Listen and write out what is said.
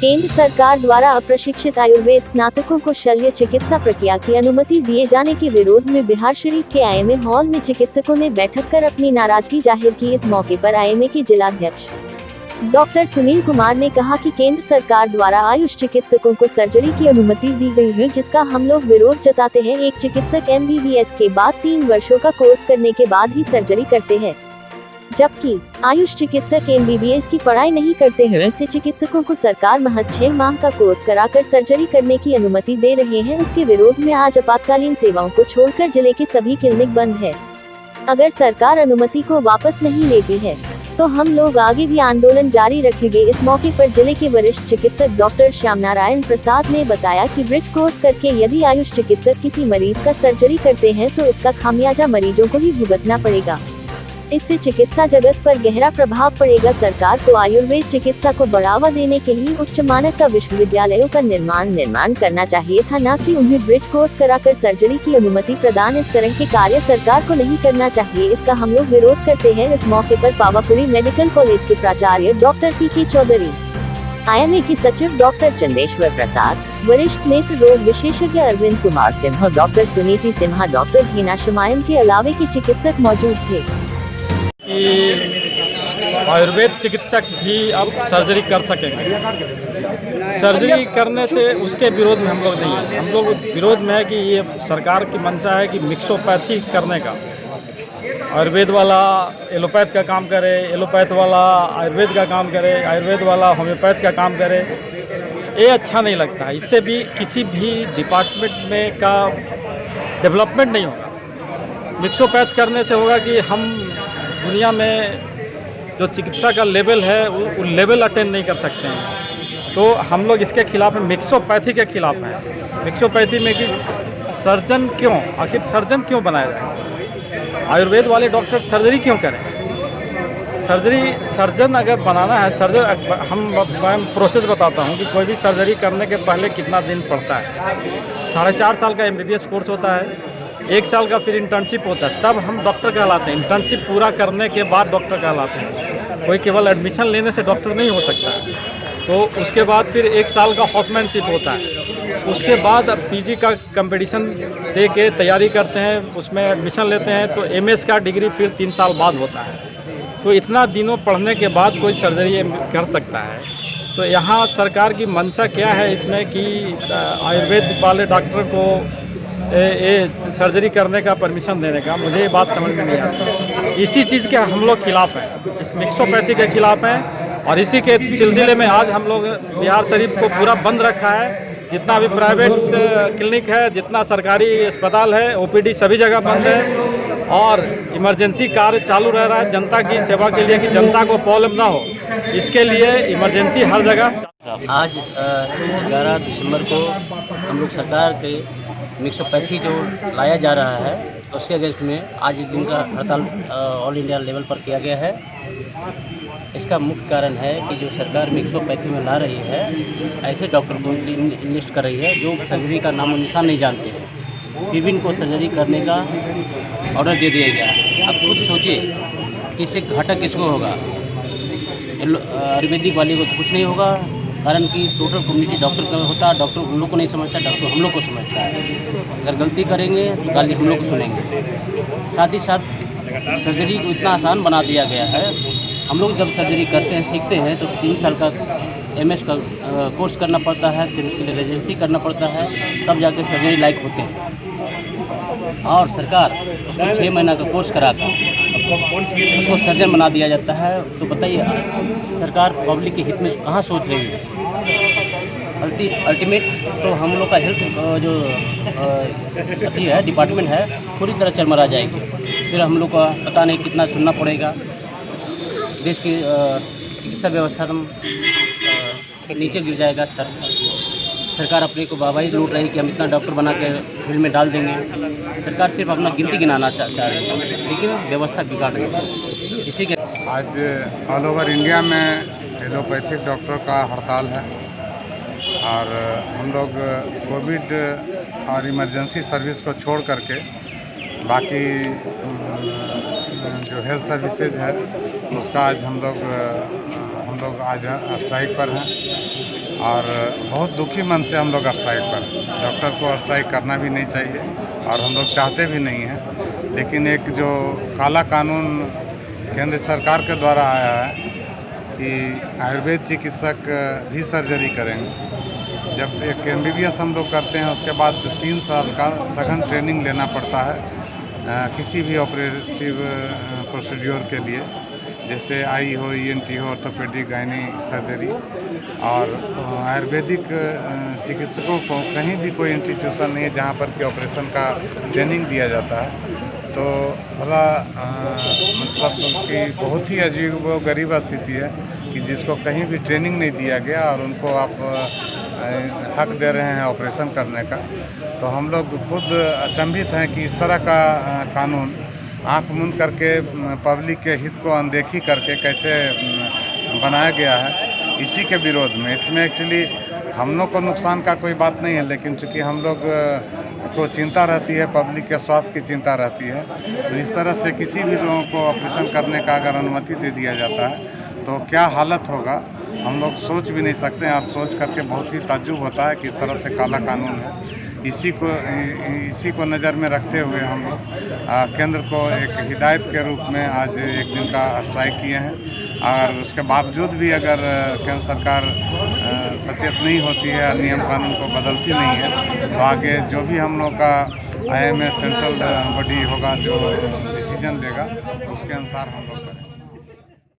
केंद्र सरकार द्वारा अप्रशिक्षित आयुर्वेद स्नातकों को शल्य चिकित्सा प्रक्रिया की अनुमति दिए जाने के विरोध में बिहार शरीफ के आईएमए हॉल में चिकित्सकों ने बैठक कर अपनी नाराजगी जाहिर की। इस मौके पर आईएमए के जिलाध्यक्ष डॉक्टर सुनील कुमार ने कहा कि केंद्र सरकार द्वारा आयुष चिकित्सकों को सर्जरी की अनुमति दी गई है, जिसका हम लोग विरोध जताते हैं। एक चिकित्सक एमबीबीएस के बाद 3 वर्षों का कोर्स करने के बाद ही सर्जरी करते हैं, जबकि आयुष चिकित्सक एमबीबीएस की पढ़ाई नहीं करते हैं। ऐसे चिकित्सकों को सरकार महज 6 माह का कोर्स कराकर सर्जरी करने की अनुमति दे रहे हैं। इसके विरोध में आज आपातकालीन सेवाओं को छोड़कर जिले के सभी क्लिनिक बंद है। अगर सरकार अनुमति को वापस नहीं लेती है तो हम लोग आगे भी आंदोलन जारी रखेंगे। इस मौके पर जिले के वरिष्ठ चिकित्सक डॉक्टर श्याम नारायण प्रसाद ने बताया कि ब्रिज कोर्स करके यदि आयुष चिकित्सक किसी मरीज का सर्जरी करते हैं तो इसका खामियाजा मरीजों को ही भुगतना पड़ेगा। इससे चिकित्सा जगत पर गहरा प्रभाव पड़ेगा। सरकार को आयुर्वेद चिकित्सा को बढ़ावा देने के लिए उच्च मानक का विश्वविद्यालयों का निर्माण करना चाहिए था, न कि उन्हें ब्रिज कोर्स कराकर सर्जरी की अनुमति प्रदान। इस तरह के कार्य सरकार को नहीं करना चाहिए। इसका हम लोग विरोध करते हैं। इस मौके पर पावापुरी मेडिकल कॉलेज के प्राचार्य डॉक्टर पी.के. चौधरी, आईएमए के सचिव डॉक्टर चंदेश्वर प्रसाद, वरिष्ठ नेत्र रोग विशेषज्ञ अरविंद कुमार सिन्हा, डॉक्टर सुनीति सिन्हा, डॉक्टर भीना शमायम के अलावे के चिकित्सक मौजूद थे। कि आयुर्वेद चिकित्सक भी अब सर्जरी कर सकेंगे। सर्जरी करने से उसके विरोध में हम लोग नहीं हैं। हम लोग विरोध में है कि ये सरकार की मंशा है कि मिक्सोपैथी करने का, आयुर्वेद वाला एलोपैथ का काम करे, एलोपैथ वाला आयुर्वेद का काम करे, आयुर्वेद वाला होम्योपैथ का काम करे। ये अच्छा नहीं लगता। इससे भी किसी भी डिपार्टमेंट में का डेवलपमेंट नहीं होगा। मिक्सोपैथ करने से होगा कि हम दुनिया में जो चिकित्सा का लेवल है वो लेवल अटेंड नहीं कर सकते हैं। तो हम लोग इसके खिलाफ हैं, मिक्सोपैथी के खिलाफ हैं। मिक्सोपैथी में कि सर्जन क्यों, आखिर सर्जन क्यों बनाया जाए? आयुर्वेद वाले डॉक्टर सर्जरी क्यों करें? सर्जन अगर बनाना है, मैं प्रोसेस बताता हूँ कि कोई भी सर्जरी करने के पहले कितना दिन पड़ता है। 4.5 साल का एमबीबीएस कोर्स होता है, 1 साल का फिर इंटर्नशिप होता है, तब हम डॉक्टर कहलाते हैं। इंटर्नशिप पूरा करने के बाद डॉक्टर कहलाते हैं। कोई केवल एडमिशन लेने से डॉक्टर नहीं हो सकता है। तो उसके बाद फिर 1 साल का हाउसमैनशिप होता है। उसके बाद पीजी का कंपटीशन दे के तैयारी करते हैं, उसमें एडमिशन लेते हैं, तो एमएस का डिग्री फिर 3 साल बाद होता है। तो इतना दिनों पढ़ने के बाद कोई सर्जरी कर सकता है। तो यहाँ सरकार की मंशा क्या है इसमें कि आयुर्वेद वाले डॉक्टर को ये सर्जरी करने का परमिशन देने का, मुझे ये बात समझ में नहीं आती। इसी चीज़ के हम लोग खिलाफ हैं, इस मिक्सोपैथी के खिलाफ हैं। और इसी के सिलसिले में आज हम लोग बिहार शरीफ को पूरा बंद रखा है। जितना भी प्राइवेट क्लिनिक है, जितना सरकारी अस्पताल है, ओपीडी सभी जगह बंद है। और इमरजेंसी कार्य चालू रह रहा है जनता की सेवा के लिए, कि जनता को प्रॉब्लम ना हो, इसके लिए इमरजेंसी हर जगह। आज 11 दिसंबर को हम लोग सरकार के मिक्सोपैथी जो लाया जा रहा है उसके अगेंस्ट में आज एक दिन का हड़ताल ऑल इंडिया लेवल पर किया गया है। इसका मुख्य कारण है कि जो सरकार मिक्सोपैथी में ला रही है, ऐसे डॉक्टर को इनलिस्ट कर रही है जो सर्जरी का नामो निशान नहीं जानते हैं। फिर भी इनको सर्जरी करने का ऑर्डर दे दिया गया है। अब खुद सोचिए कि इससे घाटा किसको होगा? आयुर्वेदिक वाले को कुछ नहीं होगा, कारण कि टोटल कम्युनिटी डॉक्टर का होता है। डॉक्टर उन लोग को नहीं समझता, डॉक्टर हम लोग को समझता है। अगर गलती करेंगे तो गाली हम लोग को सुनेंगे। साथ ही साथ सर्जरी को इतना आसान बना दिया गया है। हम लोग जब सर्जरी करते हैं, सीखते हैं, तो 3 साल का एमएस का कोर्स करना पड़ता है, फिर उसके लिए रेजिडेंसी करना पड़ता है, तब जाके सर्जरी लायक होते हैं। और सरकार उसको 6 महीना का कोर्स कराकर उसको सर्जन बना दिया जाता है। तो बताइए सरकार पब्लिक के हित में कहाँ सोच रही है? अल्टीमेट तो हम लोग का हेल्थ जो अथी है, डिपार्टमेंट है, पूरी तरह चरमरा जाएगी। फिर हम लोग का पता नहीं कितना सुनना पड़ेगा। देश की चिकित्सा व्यवस्था नीचे गिर जाएगा स्तर। सरकार अपने को वाहवाही लूट रही कि हम इतना डॉक्टर बना के फील्ड में डाल देंगे। सरकार सिर्फ अपना गिनती गिनाना चाह रही है, लेकिन व्यवस्था बिगाड़ रही है। इसी के आज ऑल ओवर इंडिया में एलोपैथिक डॉक्टर का हड़ताल है और हम लोग कोविड और इमरजेंसी सर्विस को छोड़ करके बाकी जो हेल्थ सर्विसेज है उसका आज हम लोग आज स्ट्राइक पर हैं। और बहुत दुखी मन से हम लोग स्ट्राइक पर। डॉक्टर को स्ट्राइक करना भी नहीं चाहिए और हम लोग चाहते भी नहीं हैं, लेकिन एक जो काला कानून केंद्र सरकार के द्वारा आया है कि आयुर्वेद चिकित्सक भी सर्जरी करेंगे। जब एक MBBS हम लोग करते हैं उसके बाद 3 साल का सघन ट्रेनिंग लेना पड़ता है किसी भी ऑपरेटिव प्रोसीड्योर के लिए, जैसे आई हो, ENT हो, ऑर्थोपेडिक, गायनी सर्जरी। और आयुर्वेदिक चिकित्सकों को कहीं भी कोई इंस्टीट्यूशन नहीं है जहाँ पर कि ऑपरेशन का ट्रेनिंग दिया जाता है। तो भला मतलब कि बहुत ही अजीब व गरीब स्थिति है कि जिसको कहीं भी ट्रेनिंग नहीं दिया गया और उनको आप हक दे रहे हैं ऑपरेशन करने का। तो हम लोग खुद अचंभित हैं कि इस तरह का कानून आंख मूंद करके पब्लिक के हित को अनदेखी करके कैसे बनाया गया है। इसी के विरोध में इसमें एक्चुअली हम लोग को नुकसान का कोई बात नहीं है, लेकिन चूँकि हम लोग को चिंता रहती है, पब्लिक के स्वास्थ्य की चिंता रहती है, तो इस तरह से किसी भी लोगों को ऑपरेशन करने का अगर अनुमति दे दिया जाता है तो क्या हालत होगा हम लोग सोच भी नहीं सकते हैं। और सोच करके बहुत ही ताज्जुब होता है कि इस तरह से काला कानून है। इसी को नज़र में रखते हुए हम लोग केंद्र को एक हिदायत के रूप में आज एक दिन का स्ट्राइक किए हैं। और उसके बावजूद भी अगर केंद्र सरकार सचेत नहीं होती है, नियम कानून को बदलती नहीं है, तो आगे जो भी हम लोग का IMA सेंट्रल बॉडी होगा जो डिसीजन लेगा उसके अनुसार हम लोग